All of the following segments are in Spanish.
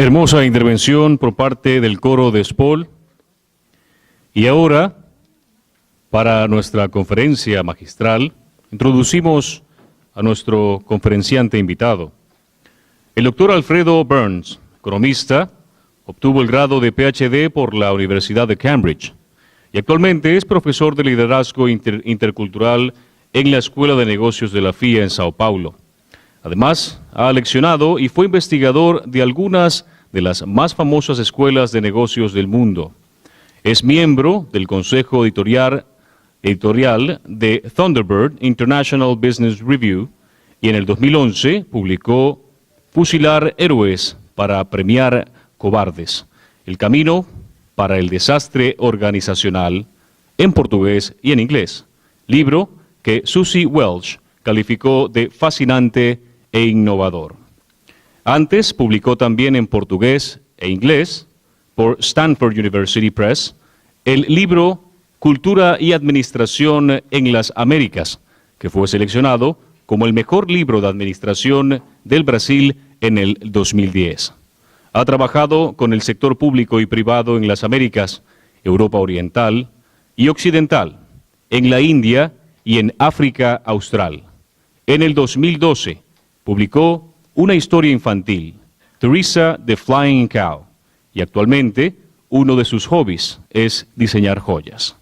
Hermosa intervención por parte del coro de Spol. Y ahora, para nuestra conferencia magistral, introducimos a nuestro conferenciante invitado. El doctor Alfredo Burns, economista, obtuvo el grado de PhD por la Universidad de Cambridge y actualmente es profesor de liderazgo intercultural en la Escuela de Negocios de la FIA en Sao Paulo. Además, ha leccionado y fue investigador de algunas de las más famosas escuelas de negocios del mundo. Es miembro del Consejo Editorial de Thunderbird International Business Review y en el 2011 publicó Fusilar héroes para premiar cobardes, el camino para el desastre organizacional, en portugués y en inglés, libro que Susie Welch calificó de fascinante e innovador. Antes publicó también en portugués e inglés por Stanford University Press el libro Cultura y Administración en las Américas, que fue seleccionado como el mejor libro de administración del Brasil en el 2010. Ha trabajado con el sector público y privado en las Américas, Europa Oriental y Occidental, en la India y en África Austral. En el 2012 publicó una historia infantil, Teresa the Flying Cow, y actualmente uno de sus hobbies es diseñar joyas.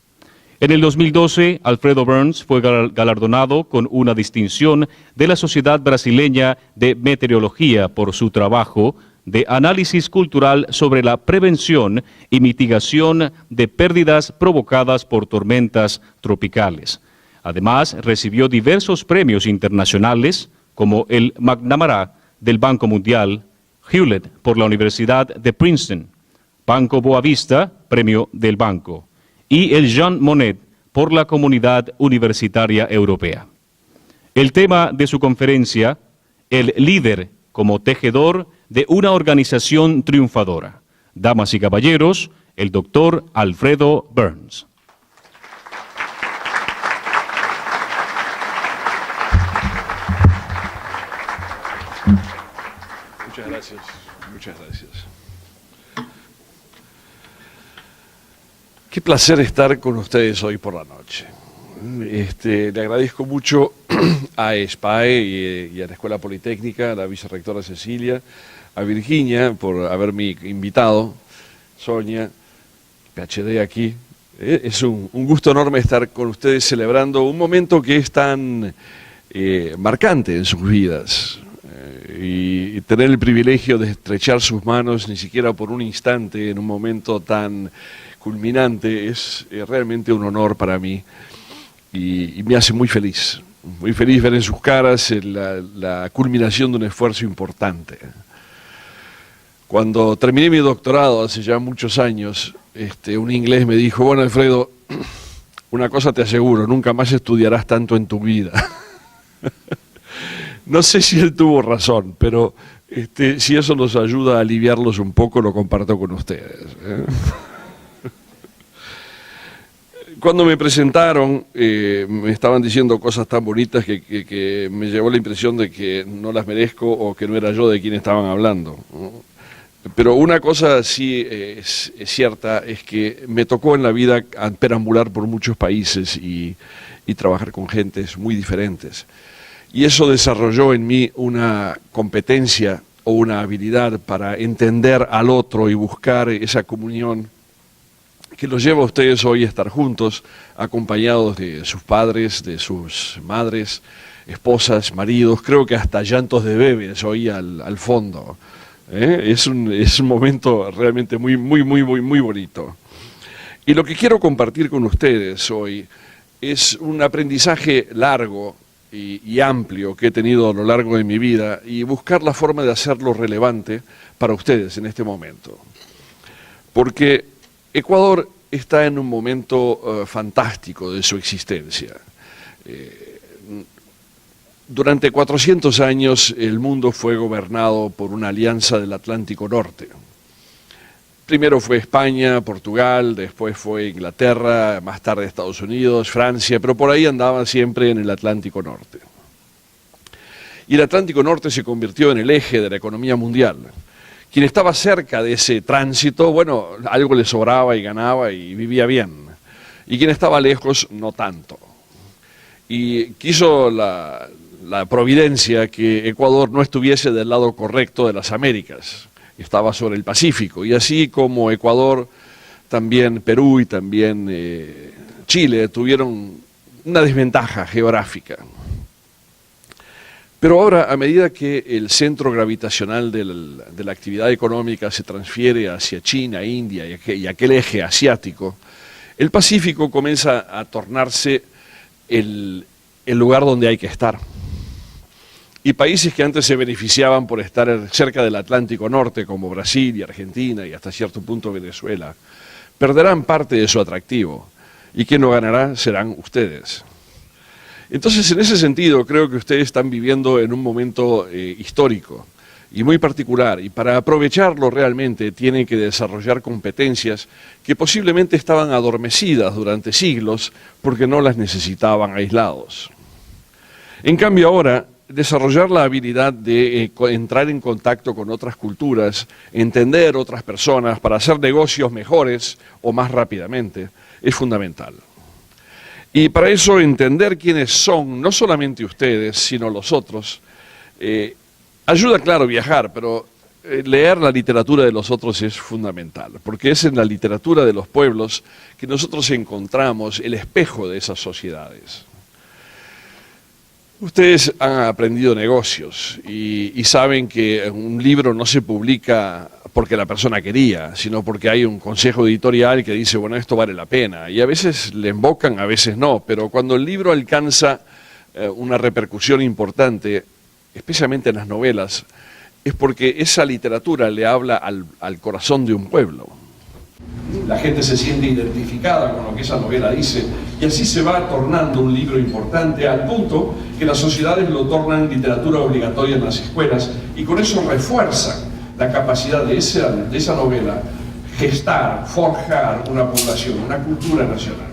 En el 2012, Alfredo Burns fue galardonado con una distinción de la Sociedad Brasileña de Meteorología por su trabajo de análisis cultural sobre la prevención y mitigación de pérdidas provocadas por tormentas tropicales. Además, recibió diversos premios internacionales, como el McNamara del Banco Mundial, Hewlett por la Universidad de Princeton, Banco Boavista, premio del Banco, y el Jean Monnet por la Comunidad Universitaria Europea. El tema de su conferencia, el líder como tejedor de una organización triunfadora. Damas y caballeros, el doctor Alfredo Burns. Muchas gracias, muchas gracias. Qué placer estar con ustedes hoy por la noche. Le agradezco mucho a SPAE y a la Escuela Politécnica, a la vicerrectora Cecilia, a Virginia por haberme invitado, Sonia, PhD aquí. Es un gusto enorme estar con ustedes celebrando un momento que es tan marcante en sus vidas. Y tener el privilegio de estrechar sus manos, ni siquiera por un instante, en un momento tan culminante, es realmente un honor para mí y me hace muy feliz ver en sus caras la culminación de un esfuerzo importante. Cuando terminé mi doctorado hace ya muchos años, un inglés me dijo: bueno, Alfredo, una cosa te aseguro, nunca más estudiarás tanto en tu vida. No sé si él tuvo razón, pero si eso nos ayuda a aliviarlos un poco, lo comparto con ustedes. Cuando me presentaron, me estaban diciendo cosas tan bonitas que me llevó la impresión de que no las merezco o que no era yo de quien estaban hablando, ¿no? Pero una cosa sí es cierta, es que me tocó en la vida perambular por muchos países y trabajar con gentes muy diferentes. Y eso desarrolló en mí una competencia o una habilidad para entender al otro y buscar esa comunión que los lleva a ustedes hoy a estar juntos, acompañados de sus padres, de sus madres, esposas, maridos, creo que hasta llantos de bebés oí al fondo. Es un momento realmente muy bonito. Y lo que quiero compartir con ustedes hoy es un aprendizaje largo y amplio que he tenido a lo largo de mi vida y buscar la forma de hacerlo relevante para ustedes en este momento. Porque Ecuador está en un momento fantástico de su existencia. Durante 400 años el mundo fue gobernado por una alianza del Atlántico Norte. Primero fue España, Portugal, después fue Inglaterra, más tarde Estados Unidos, Francia, pero por ahí andaba siempre en el Atlántico Norte. Y el Atlántico Norte se convirtió en el eje de la economía mundial, Quien estaba cerca de ese tránsito, bueno, algo le sobraba y ganaba y vivía bien. Y quien estaba lejos, no tanto. Y quiso la providencia que Ecuador no estuviese del lado correcto de las Américas, estaba sobre el Pacífico. Y así como Ecuador, también Perú y también Chile tuvieron una desventaja geográfica. Pero ahora, a medida que el centro gravitacional de la actividad económica se transfiere hacia China, India y aquel eje asiático, el Pacífico comienza a tornarse el lugar donde hay que estar. Y países que antes se beneficiaban por estar cerca del Atlántico Norte, como Brasil y Argentina y hasta cierto punto Venezuela, perderán parte de su atractivo. Y quien lo ganará serán ustedes. Entonces, en ese sentido, creo que ustedes están viviendo en un momento histórico y muy particular, y para aprovecharlo realmente tienen que desarrollar competencias que posiblemente estaban adormecidas durante siglos porque no las necesitaban aislados. En cambio ahora, desarrollar la habilidad de entrar en contacto con otras culturas, entender otras personas para hacer negocios mejores o más rápidamente, es fundamental. Y para eso entender quiénes son, no solamente ustedes, sino los otros, ayuda, claro, viajar, pero leer la literatura de los otros es fundamental, porque es en la literatura de los pueblos que nosotros encontramos el espejo de esas sociedades. Ustedes han aprendido negocios y saben que un libro no se publica porque la persona quería, sino porque hay un consejo editorial que dice, bueno, esto vale la pena. Y a veces le invocan, a veces no, pero cuando el libro alcanza una repercusión importante, especialmente en las novelas, es porque esa literatura le habla al corazón de un pueblo. La gente se siente identificada con lo que esa novela dice y así se va tornando un libro importante al punto que las sociedades lo tornan literatura obligatoria en las escuelas y con eso refuerzan la capacidad de esa novela gestar, forjar una población, una cultura nacional.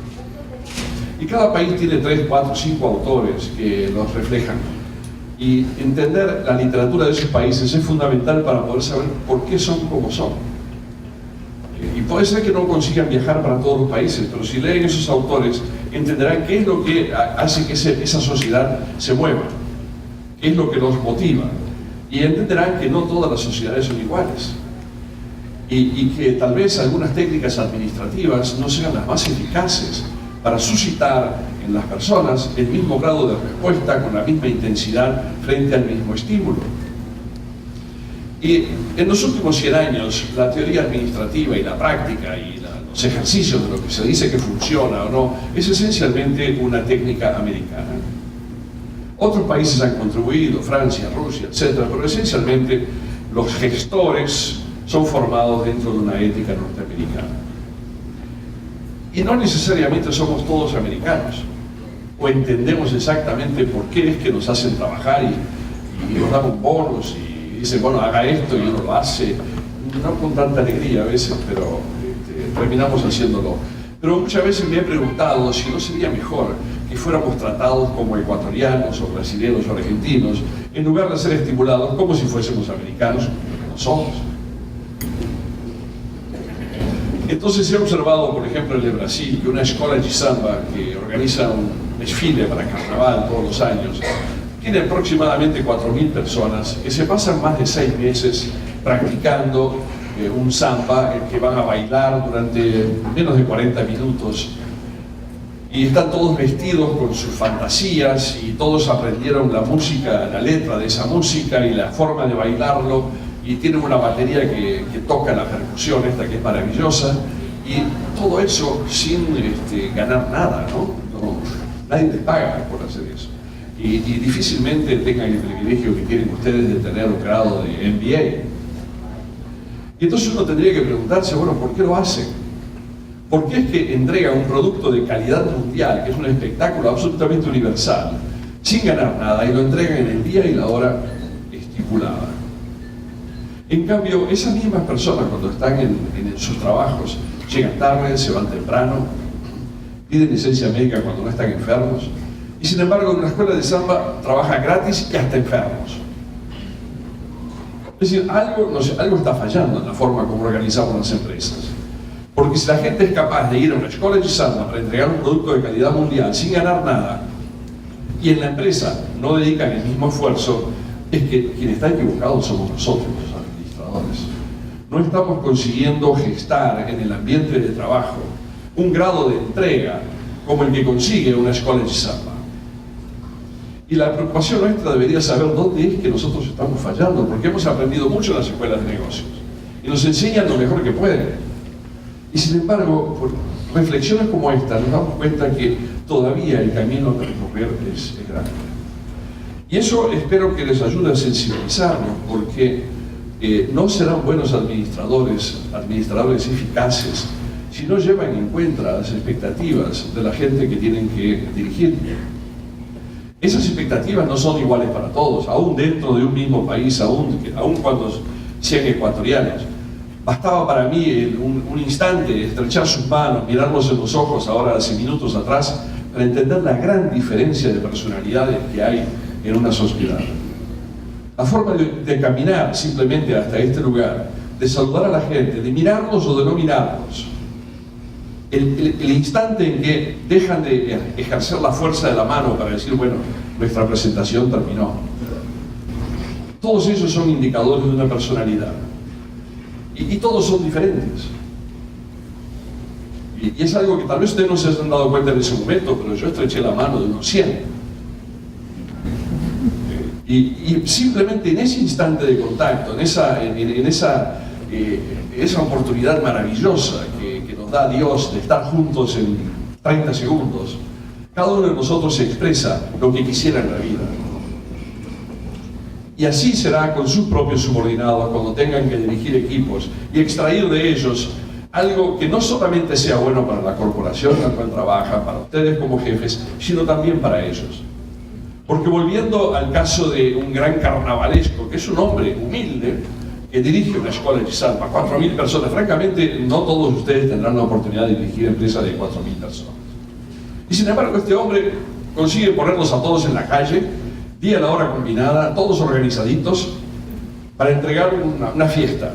Y cada país tiene 3, 4, 5 autores que los reflejan. Y entender la literatura de esos países es fundamental para poder saber por qué son como son. Y puede ser que no consigan viajar para todos los países, pero si leen esos autores, entenderán qué es lo que hace que esa sociedad se mueva, qué es lo que los motiva. Y entenderán que no todas las sociedades son iguales. Y que tal vez algunas técnicas administrativas no sean las más eficaces para suscitar en las personas el mismo grado de respuesta con la misma intensidad frente al mismo estímulo. Y en los últimos 100 años, la teoría administrativa y la práctica y los ejercicios de lo que se dice que funciona o no, es esencialmente una técnica americana. Otros países han contribuido, Francia, Rusia, etc., pero esencialmente los gestores son formados dentro de una ética norteamericana. Y no necesariamente somos todos americanos, o entendemos exactamente por qué es que nos hacen trabajar y nos damos bonos y dicen, bueno, haga esto y uno lo hace, no con tanta alegría a veces, pero terminamos haciéndolo. Pero muchas veces me he preguntado si no sería mejor que fuéramos tratados como ecuatorianos o brasileños o argentinos, en lugar de ser estimulados como si fuésemos americanos, porque no somos. Entonces he observado, por ejemplo, en el Brasil, que una escuela de samba que organiza un desfile para carnaval todos los años, tiene aproximadamente 4.000 personas que se pasan más de 6 meses practicando un samba que van a bailar durante menos de 40 minutos y están todos vestidos con sus fantasías y todos aprendieron la música, la letra de esa música y la forma de bailarlo y tienen una batería que toca la percusión esta que es maravillosa y todo eso sin ganar nada, ¿no? Nadie les paga por hacer eso y difícilmente tengan el privilegio que tienen ustedes de tener un grado de MBA. Y entonces uno tendría que preguntarse, bueno, ¿por qué lo hacen? ¿Por qué es que entregan un producto de calidad mundial, que es un espectáculo absolutamente universal, sin ganar nada, y lo entregan en el día y la hora estipulada? En cambio, esas mismas personas cuando están en sus trabajos, llegan tarde, se van temprano, piden licencia médica cuando no están enfermos, y sin embargo en una escuela de samba trabajan gratis y hasta enfermos. Es decir, algo está fallando en la forma como organizamos las empresas. Porque si la gente es capaz de ir a una escuela de samba para entregar un producto de calidad mundial sin ganar nada, y en la empresa no dedican el mismo esfuerzo, es que quien está equivocado somos nosotros, los administradores. No estamos consiguiendo gestar en el ambiente de trabajo un grado de entrega como el que consigue una escuela de samba. Y la preocupación nuestra debería saber dónde es que nosotros estamos fallando, porque hemos aprendido mucho en las escuelas de negocios y nos enseñan lo mejor que pueden. Y sin embargo, por reflexiones como esta, nos damos cuenta que todavía el camino a recorrer es grande. Y eso espero que les ayude a sensibilizarnos, porque no serán buenos administradores eficaces, si no llevan en cuenta las expectativas de la gente que tienen que dirigir. Esas expectativas no son iguales para todos, aún dentro de un mismo país, aún cuando sean ecuatorianos. Bastaba para mí un instante estrechar sus manos, mirarlos en los ojos ahora hace minutos atrás, para entender la gran diferencia de personalidades que hay en una sociedad. La forma de caminar simplemente hasta este lugar, de saludar a la gente, de mirarlos o de no mirarlos, el instante en que dejan de ejercer la fuerza de la mano para decir, bueno, nuestra presentación terminó. Todos esos son indicadores de una personalidad. Y todos son diferentes. Y es algo que tal vez ustedes no se han dado cuenta en ese momento, pero yo estreché la mano de unos 100. Y simplemente en ese instante de contacto, en esa oportunidad maravillosa que nos da Dios de estar juntos en 30 segundos, cada uno de nosotros expresa lo que quisiera en la vida. Y así será con sus propios subordinados cuando tengan que dirigir equipos y extraer de ellos algo que no solamente sea bueno para la corporación en la cual trabajan, para ustedes como jefes, sino también para ellos. Porque volviendo al caso de un gran carnavalesco, que es un hombre humilde, que dirige una escuela de samba, 4.000 personas, francamente no todos ustedes tendrán la oportunidad de dirigir empresas de 4.000 personas. Y sin embargo este hombre consigue ponerlos a todos en la calle, día a la hora combinada, todos organizaditos, para entregar una fiesta.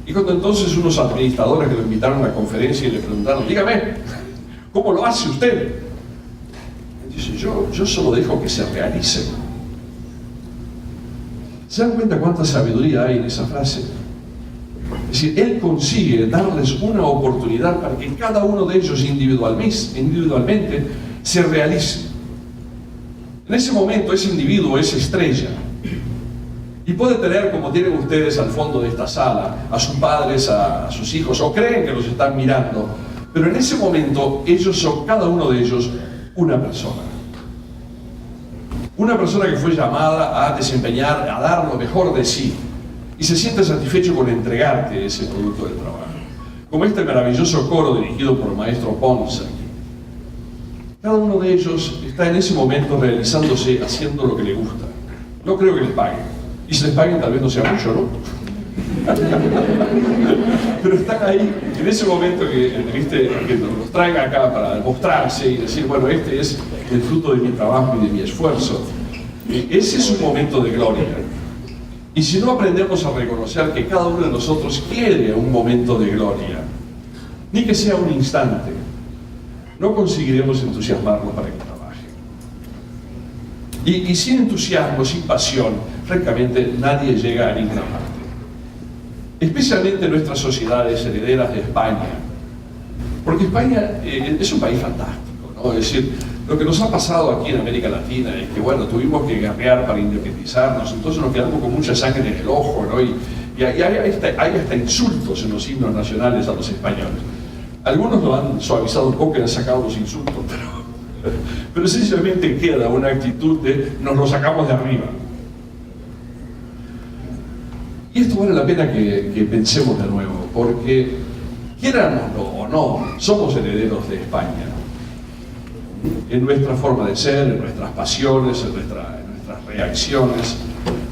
Y cuando entonces unos administradores que lo invitaron a la conferencia y le preguntaron, dígame, ¿cómo lo hace usted? Dice, yo solo dejo que se realicen. ¿Se dan cuenta cuánta sabiduría hay en esa frase? Es decir, él consigue darles una oportunidad para que cada uno de ellos individualmente se realice. En ese momento ese individuo es estrella y puede tener, como tienen ustedes al fondo de esta sala, a sus padres, a sus hijos, o creen que los están mirando, pero en ese momento ellos son, cada uno de ellos, una persona. Una persona que fue llamada a desempeñar, a dar lo mejor de sí y se siente satisfecho con entregarte ese producto del trabajo. Como este maravilloso coro dirigido por el maestro Pons aquí. Cada uno de ellos está en ese momento realizándose, haciendo lo que le gusta. No creo que les paguen. Y si les paguen tal vez no sea mucho, ¿no? Pero están ahí, en ese momento que nos traen acá para mostrarse y decir, bueno, este es el fruto de mi trabajo y de mi esfuerzo. Ese es un momento de gloria. Y si no aprendemos a reconocer que cada uno de nosotros quiere un momento de gloria, ni que sea un instante, no conseguiremos entusiasmarlo para que trabaje. Y sin entusiasmo, sin pasión, francamente nadie llega a ninguna parte. Especialmente nuestras sociedades herederas de España, porque España es un país fantástico, ¿no? Es decir, lo que nos ha pasado aquí en América Latina es que, bueno, tuvimos que guerrear para independizarnos, entonces nos quedamos con mucha sangre en el ojo, ¿no? Y hay hasta insultos en los himnos nacionales a los españoles. Algunos lo han suavizado un poco y han sacado los insultos, pero sencillamente queda una actitud de nos lo sacamos de arriba. Y esto vale la pena que pensemos de nuevo, porque quierámoslo o no, somos herederos de España. En nuestra forma de ser, en nuestras pasiones, en nuestras reacciones.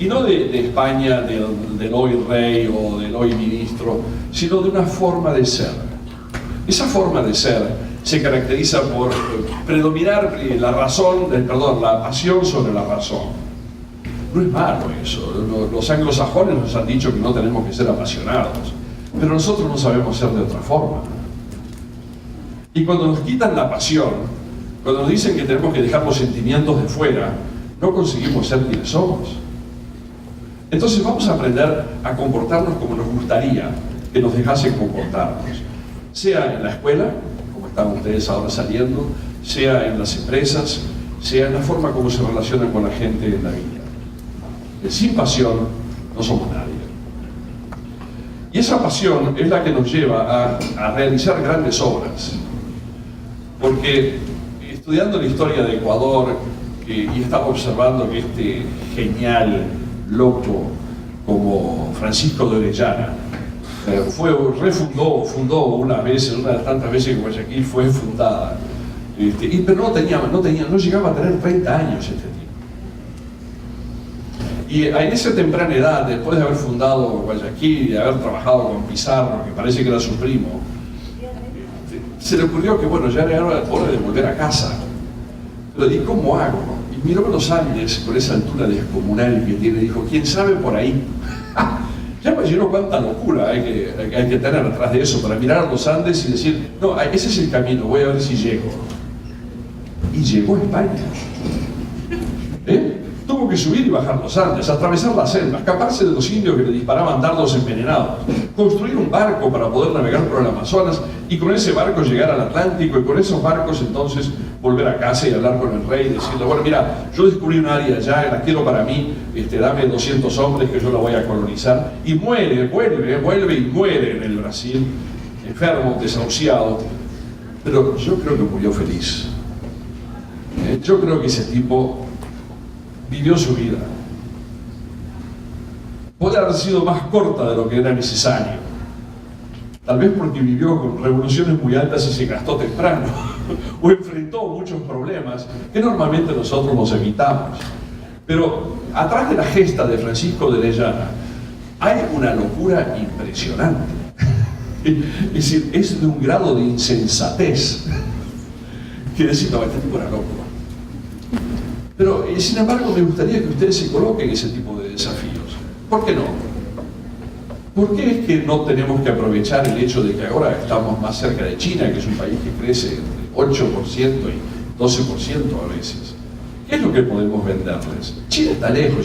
Y no de España, del hoy rey o del hoy ministro, sino de una forma de ser. Esa forma de ser se caracteriza por predominar la pasión sobre la razón. No es malo eso. Los anglosajones nos han dicho que no tenemos que ser apasionados, pero nosotros no sabemos ser de otra forma. Y cuando nos quitan la pasión, cuando nos dicen que tenemos que dejar los sentimientos de fuera, no conseguimos ser quienes somos. Entonces vamos a aprender a comportarnos como nos gustaría que nos dejasen comportarnos. Sea en la escuela, como están ustedes ahora saliendo, sea en las empresas, sea en la forma como se relacionan con la gente en la vida. Sin pasión no somos nadie. Y esa pasión es la que nos lleva a realizar grandes obras. Porque estudiando la historia de Ecuador y estaba observando que este genial loco como Francisco de Orellana fundó una de las tantas veces que Guayaquil fue fundada, pero no llegaba a tener 30 años este tipo. Y en esa temprana edad, después de haber fundado Guayaquil y de haber trabajado con Pizarro, que parece que era su primo, se le ocurrió que bueno, ya era hora de volver a casa. Pero ¿y cómo hago? Y miró los Andes con esa altura descomunal que tiene, dijo, ¿quién sabe por ahí? Ya me imaginó cuánta locura hay que tener atrás de eso para mirar los Andes y decir, no, ese es el camino, voy a ver si llego. Y llegó a España. Tuvo que subir y bajar los Andes, atravesar la selva, escaparse de los indios que le disparaban dardos envenenados, construir un barco para poder navegar por el Amazonas y con ese barco llegar al Atlántico y con esos barcos entonces volver a casa y hablar con el rey y decirle, bueno, mira, yo descubrí un área allá, la quiero para mí, dame 200 hombres que yo la voy a colonizar. Y vuelve y muere en el Brasil, enfermo, desahuciado, pero yo creo que murió feliz. Yo creo que ese tipo vivió su vida. Puede haber sido más corta de lo que era necesario. Tal vez porque vivió con revoluciones muy altas y se gastó temprano. O enfrentó muchos problemas que normalmente nosotros nos evitamos. Pero atrás de la gesta de Francisco de Orellana hay una locura impresionante. Es decir, es de un grado de insensatez que decir, no, este tipo era loco. Pero, sin embargo, me gustaría que ustedes se coloquen ese tipo de desafíos. ¿Por qué no? ¿Por qué es que no tenemos que aprovechar el hecho de que ahora estamos más cerca de China, que es un país que crece entre 8% y 12% a veces? ¿Qué es lo que podemos venderles? China está lejos.